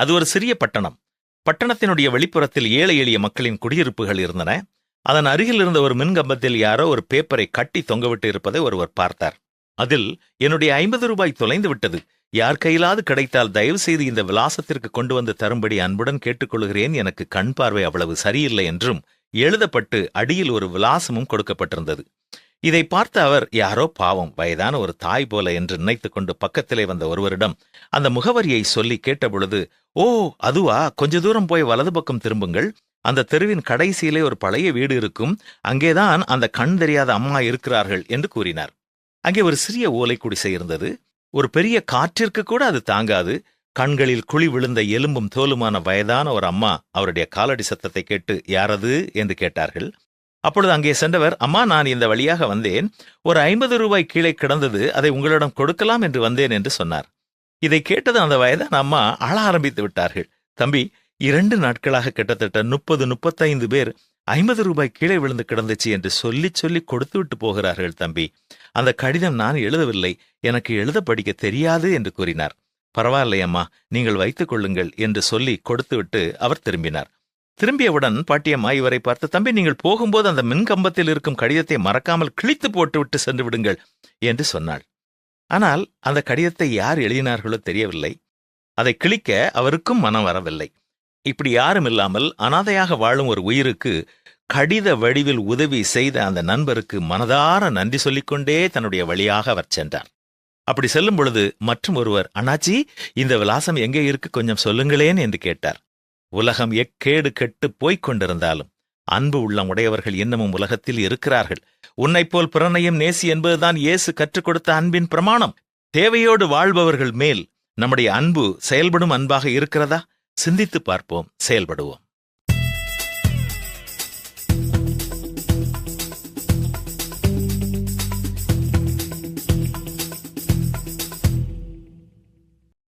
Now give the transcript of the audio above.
அது ஒரு சிறிய பட்டணம். பட்டணத்தினுடைய வெளிப்புறத்தில் ஏழை எளிய மக்களின் குடியிருப்புகள் இருந்தன. அதன் அருகில் இருந்த ஒரு மின்கம்பத்தில் யாரோ ஒரு பேப்பரை கட்டி தொங்கவிட்டு இருப்பதை ஒருவர் பார்த்தார். அதில், என்னுடைய 50 ரூபாய் தொலைந்து விட்டது, யார் கையிலாவது கிடைத்தால் தயவு செய்து இந்த விலாசத்திற்கு கொண்டு வந்து தரும்படி அன்புடன் கேட்டுக்கொள்கிறேன், எனக்கு கண் பார்வை அவ்வளவு சரியில்லை என்றும் எழுதப்பட்டு அடியில் ஒரு விலாசமும் கொடுக்கப்பட்டிருந்தது. இதை பார்த்த அவர், யாரோ பாவம் வயதான ஒரு தாய் போல என்று நினைத்துக் கொண்டு பக்கத்திலே வந்த ஒருவரிடம் அந்த முகவரியை சொல்லி கேட்டபொழுது, ஓ அதுவா, கொஞ்ச தூரம் போய் வலது பக்கம் திரும்புங்கள், அந்த தெருவின் கடைசியிலே ஒரு பழைய வீடு இருக்கும், அங்கேதான் அந்த கண் தெரியாத அம்மா இருக்கிறார்கள் என்று கூறினார். அங்கே ஒரு சிறிய ஓலை குடிசை இருந்தது. ஒரு பெரிய காற்றிற்கு கூட அது தாங்காது. கண்களில் குழி விழுந்த எலும்பும் தோலுமான வயதான ஒரு அம்மா அவருடைய காலடி சத்தத்தை கேட்டு, யாரது என்று கேட்டார்கள். அப்பொழுது அங்கே சென்றவர், அம்மா, நான் இந்த வழியாக வந்தேன், ஒரு 50 ரூபாய் கீழே கிடந்தது, அதை உங்களிடம் கொடுக்கலாம் என்று வந்தேன் என்று சொன்னார். இதை கேட்டது அந்த வயதான அம்மா அழ ஆரம்பித்து விட்டார்கள். தம்பி, 2 நாட்களாக கிட்டத்தட்ட 30-35 பேர் 50 ரூபாய் கீழே விழுந்து கிடந்துச்சு என்று சொல்லி சொல்லி கொடுத்து விட்டு போகிறார்கள் தம்பி. அந்த கடிதம் நான் எழுதவில்லை, எனக்கு எழுத படிக்க தெரியாது என்று கூறினார். பரவாயில்லையம்மா, நீங்கள் வைத்துக் கொள்ளுங்கள் என்று சொல்லி கொடுத்துவிட்டு அவர் திரும்பினார். திரும்பியவுடன் பாட்டியம்மா இவரை பார்த்து, தம்பி, நீங்கள் போகும்போது அந்த மின்கம்பத்தில் இருக்கும் கடிதத்தை மறக்காமல் கிழித்து போட்டுவிட்டு சென்று விடுங்கள் என்று சொன்னாள். ஆனால் அந்த கடிதத்தை யார் எழுதினார்களோ தெரியவில்லை. அதை கிழிக்க அவருக்கும் மனம் வரவில்லை. இப்படி யாரும் இல்லாமல் அனாதையாக வாழும் ஒரு உயிருக்கு கடித வடிவில் உதவி செய்த அந்த நண்பருக்கு மனதார நன்றி சொல்லிக்கொண்டே தன்னுடைய வழியாக அவர் சென்றார். அப்படி செல்லும் பொழுது மற்றும் ஒருவர், அண்ணாச்சி, இந்த விலாசம் எங்கே இருக்கு, கொஞ்சம் சொல்லுங்களேன் என்று கேட்டார். உலகம் எக்கேடு கெட்டு போய்க் கொண்டிருந்தாலும் அன்பு உள்ளம் உடையவர்கள் இன்னமும் உலகத்தில் இருக்கிறார்கள். உன்னைப் போல் பிறனையும் நேசி என்பதுதான் இயேசு கற்றுக் கொடுத்த அன்பின் பிரமாணம். தேவையோடு வாழ்பவர்கள் மேல் நம்முடைய அன்பு செயல்படும் அன்பாக இருக்கிறதா? சிந்தித்துப் பார்ப்போம், செயல்படுவோம்.